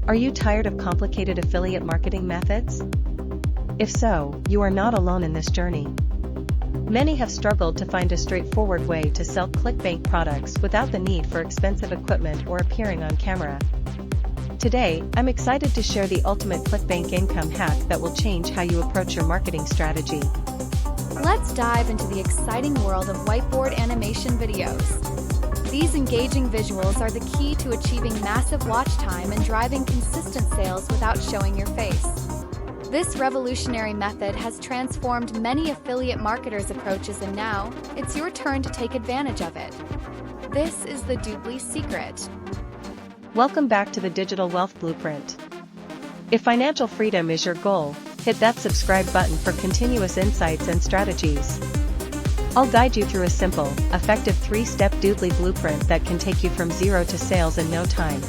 Are you tired of complicated affiliate marketing methods? If so, you are not alone in this journey. Many have struggled to find a straightforward way to sell ClickBank products without the need for expensive equipment or appearing on camera. Today, I'm excited to share the ultimate ClickBank income hack that will change how you approach your marketing strategy. Let's dive into the exciting world of whiteboard animation videos. These engaging visuals are the key to achieving massive watch time and driving consistent sales without showing your face. This revolutionary method has transformed many affiliate marketers' approaches, and now it's your turn to take advantage of it. This is the Doodly secret. Welcome back to the Digital Wealth Blueprint. If financial freedom is your goal, hit that subscribe button for continuous insights and strategies. I'll guide you through a simple, effective 3-step Doodly Blueprint that can take you from zero to sales in no time.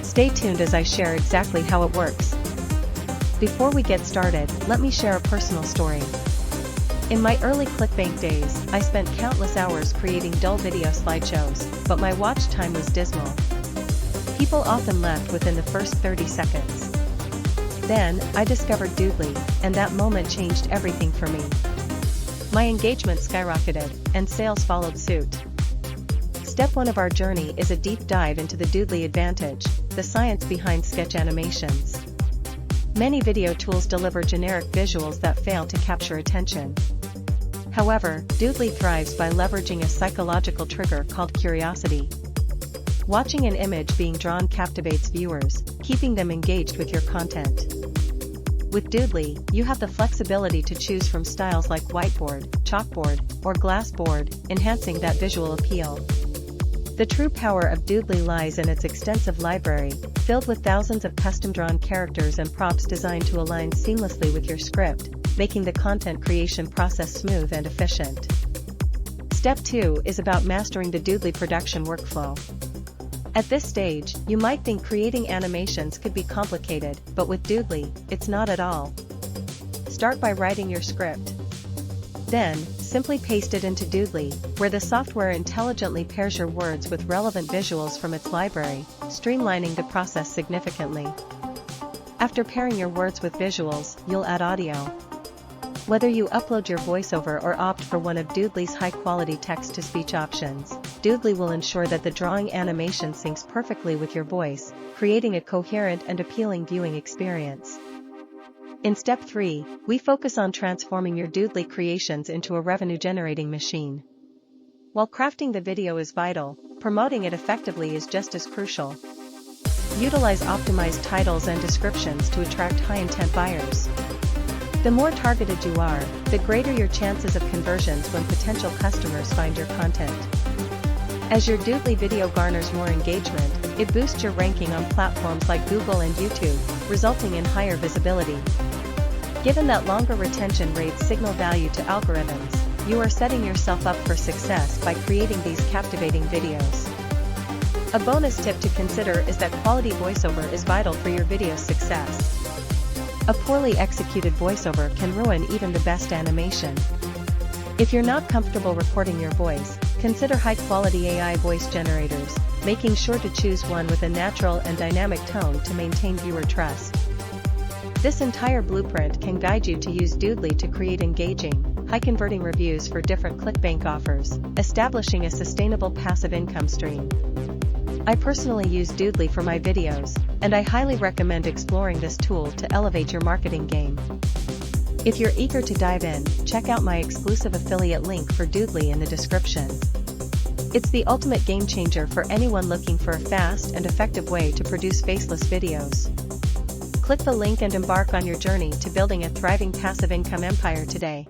Stay tuned as I share exactly how it works. Before we get started, let me share a personal story. In my early ClickBank days, I spent countless hours creating dull video slideshows, but my watch time was dismal. People often left within the first 30 seconds. Then, I discovered Doodly, and that moment changed everything for me. My engagement skyrocketed, and sales followed suit. Step 1 of our journey is a deep dive into the Doodly advantage, the science behind sketch animations. Many video tools deliver generic visuals that fail to capture attention. However, Doodly thrives by leveraging a psychological trigger called curiosity. Watching an image being drawn captivates viewers, keeping them engaged with your content. With Doodly, you have the flexibility to choose from styles like whiteboard, chalkboard, or glassboard, enhancing that visual appeal. The true power of Doodly lies in its extensive library, filled with thousands of custom-drawn characters and props designed to align seamlessly with your script, making the content creation process smooth and efficient. Step 2 is about mastering the Doodly production workflow. At this stage, you might think creating animations could be complicated, but with Doodly, it's not at all. Start by writing your script. Then, simply paste it into Doodly, where the software intelligently pairs your words with relevant visuals from its library, streamlining the process significantly. After pairing your words with visuals, you'll add audio. Whether you upload your voiceover or opt for one of Doodly's high-quality text-to-speech options, Doodly will ensure that the drawing animation syncs perfectly with your voice, creating a coherent and appealing viewing experience. In Step 3, we focus on transforming your Doodly creations into a revenue-generating machine. While crafting the video is vital, promoting it effectively is just as crucial. Utilize optimized titles and descriptions to attract high-intent buyers. The more targeted you are, the greater your chances of conversions when potential customers find your content. As your Doodly video garners more engagement, it boosts your ranking on platforms like Google and YouTube, resulting in higher visibility. Given that longer retention rates signal value to algorithms, you are setting yourself up for success by creating these captivating videos. A bonus tip to consider is that quality voiceover is vital for your video's success. A poorly executed voiceover can ruin even the best animation. If you're not comfortable recording your voice, consider high-quality AI voice generators, making sure to choose one with a natural and dynamic tone to maintain viewer trust. This entire blueprint can guide you to use Doodly to create engaging, high-converting reviews for different ClickBank offers, establishing a sustainable passive income stream. I personally use Doodly for my videos, and I highly recommend exploring this tool to elevate your marketing game. If you're eager to dive in, check out my exclusive affiliate link for Doodly in the description. It's the ultimate game changer for anyone looking for a fast and effective way to produce faceless videos. Click the link and embark on your journey to building a thriving passive income empire today.